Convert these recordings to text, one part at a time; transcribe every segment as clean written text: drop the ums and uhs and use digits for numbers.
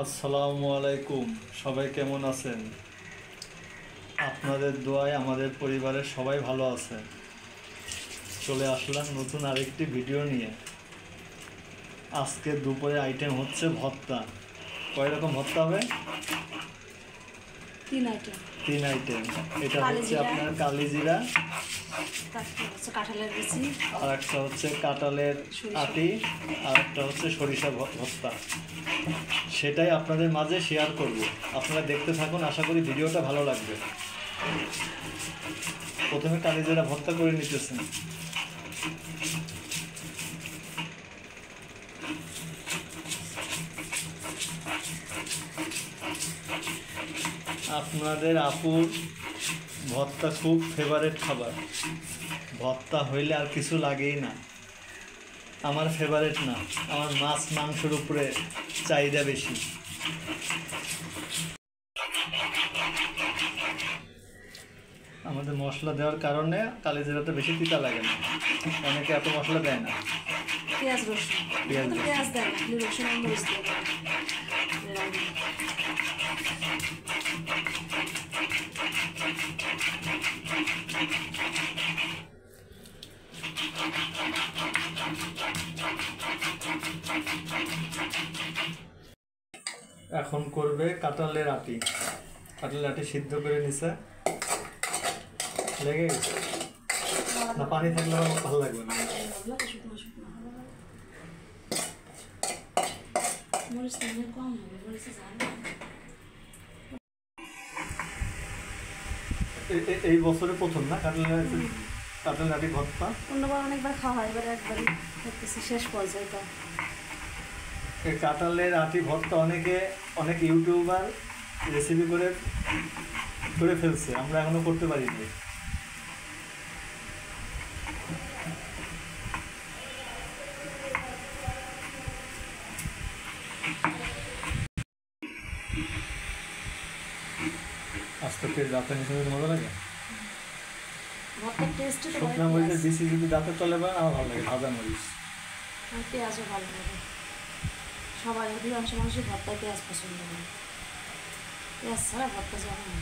আসসালামু আলাইকুম। সবাই কেমন আছেন? আপনাদের দোয়ায় আমাদের পরিবারের সবাই ভালো আছে। চলে আসলাম নতুন আরেকটি ভিডিও নিয়ে। আজকে দুপুরে আইটেম হচ্ছে ভর্তা। কয় রকম ভর্তা হবে? তিন আইটেম। এটা হচ্ছে আপনার কালিজিরা, কাঁঠালের বিচি, আর একটা হচ্ছে কাঁঠালের আটি, আর একটা হচ্ছে সরিষা ভর্তা। সেটাই আপনাদের মাঝে শেয়ার করব। আপনারা দেখতে থাকুন, আশা করি ভিডিওটা ভালো লাগবে। প্রথমে কালিজিরা ভর্তা করে নিতেছেন। আপনাদের আপুর ভর্তা খুব ফেভারেট খাবার। ভর্তা হইলে আর কিছু লাগেই না। আমার ফেভারেট না, আমার মাছ মাংসের উপরে চাহিদা বেশি। আমাদের মশলা দেওয়ার কারণে কালিজিরাটা বেশি তিতা লাগে না। অনেকে এত মশলা দেয় না। পেঁয়াজ রসুন, পেঁয়াজ দেয় না, রসুন আর মরিচ দিয়ে এখন করবে কাঁঠালের আটি। কাঁঠালের আটি সিদ্ধ করে নিছে। লেগে গেছে না? পানি থাকলে আমার ভালো লাগবে না। এই বছরে প্রথম না কাঁঠালের আটি ভর্তা? অন্যবার অনেকবার খাওয়া হয়, এবার একবারই করতেছি, শেষ পর্যায়ে। তো এই কাঁঠালের আটি ভর্তা অনেক ইউটিউবার রেসিপি করে ফেলছে, আমরা এখনো করতে পারিনি। আস্তে তেল দাঁতে নিচে মজা লাগে। ভর্তার টেস্টে তো শুকনা মরিচের বিচি যদি দাঁতে চলে পারে আমার ভালো লাগে। ভাজা মরিচ আর পেঁয়াজও ভালো লাগে। সবাই অধিকাংশ মানুষই ভর্তায় পেঁয়াজ পছন্দ করে। পেঁয়াজ ছাড়া ভর্তা যাবে না।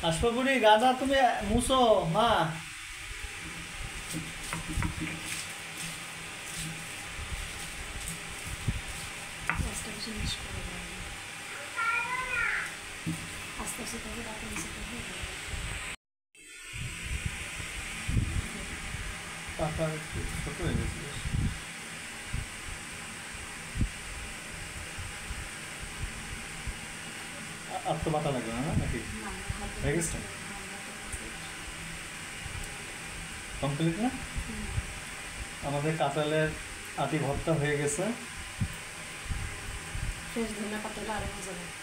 আশফাকুড়ি গাদা তুমি মুছো মা। পেঁয়াজটা বেশি মিক্স করে দেওয়া আস্তে আস্তে করে রাতে মিশে করবে। পাতা ছোট হয়ে গেছে। আর তো বাটা লাগবে না নাকি? হয়ে গেছে কমপ্লিট না? আমাদের কাঁঠালের আটি ভর্তা হয়ে গেছে। ফ্রেশ ধনিয়া পাতাটা আরো মজা লাগে।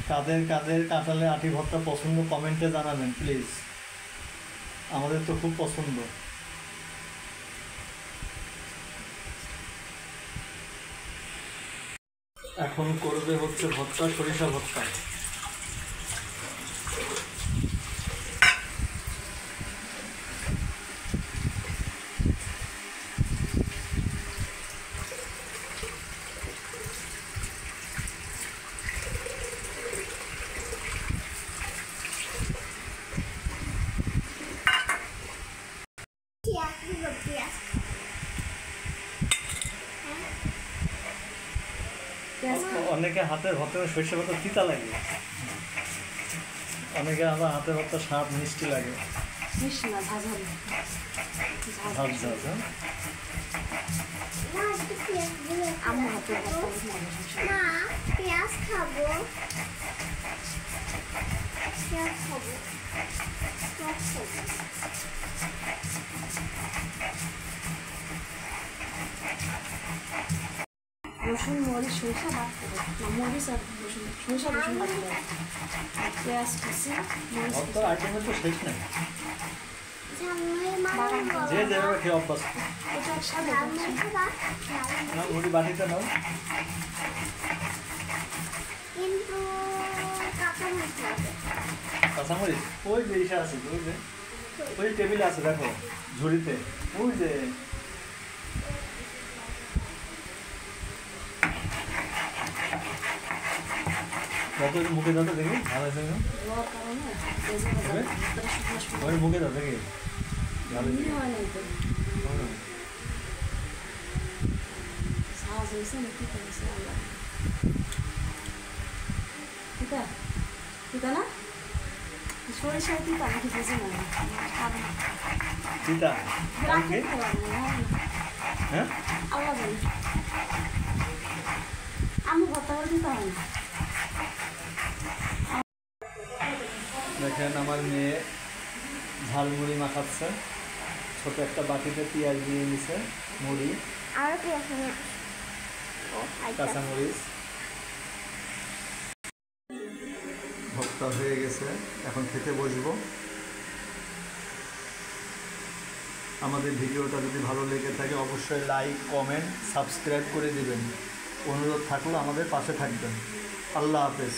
কাদের কাদের কাঁঠালের আটি ভর্তা পছন্দ কমেন্টে জানাবেন প্লিজ। আমাদের তো খুব পছন্দ। এখন করবে হচ্ছে ভর্তা, সরিষা ভর্তা। অনেকে হাতের ভর্তা সরিষা ভর্তা তিতা লাগে, অনেকে আবার হাতের ভর্তা স্বাদ মিষ্টি লাগে। মিষ্টি না, ঝাঁঝালো। ঝাল ঝাল। আমার হাতের ভর্তা পেঁয়াজ খাবো, পেঁয়াজ খাবো, পেঁয়াজ খাবো। রসুন মরিচ সরিষা বাটতে হবে না, মরিচ আর রসুন সরিষা রসুন বাটতে হবে, আর পেঁয়াজ কুচি মরিচ ভর্তার আইটেমের তো শেষ নাই, ঝালমুড়ি মানে যে যেভাবে খেয়ে অভ্যস্ত। এটা একসাথে ঝালমুড়ি খাবা? না মুড়ি বাটিতে নাও, কিন্তু কাঁচামরিচ লাগবে। কাঁচামরিচ ওই যে ইসা আছে, ওই যে ওই টেবিলে আছে দেখো, ঝুড়িতে ওই যে। কত মুখে দাও তো দেখি, ভালো আছে না? দেওয়ার কারণে বেজে যাবে, ভর্তাটা শুকনো শুকনো ওই মুখে দাও দেখি, ভালো এমনি হয় নাই তো, হুম। সাজ হয়েছে না কি করেছে আল্লাহ। পিতা পিতা না সরিষায় পিতা নাকি ভেজে না খাবে না, চিতা রাখতে কি? পারবো না, হ্যাঁ আল্লাহ জানে। আমি ভর্তা করে দিতে হয় না। দেখেন আমার মেয়ে ঝালমুড়ি মাখাচ্ছে, ছোট একটা বাটিতে পেঁয়াজ দিয়ে নিছে, মুড়ি, আরো কি আছে না? ও আইটা। কাঁচামরিচ। ভর্তা হয়ে গেছে, এখন খেতে বসবো। আমাদের ভিডিওটা যদি ভালো লেগে থাকে অবশ্যই লাইক কমেন্ট সাবস্ক্রাইব করে দিবেন, অনুরোধ থাকলে আমাদের পাশে থাকবেন। আল্লাহ হাফেজ।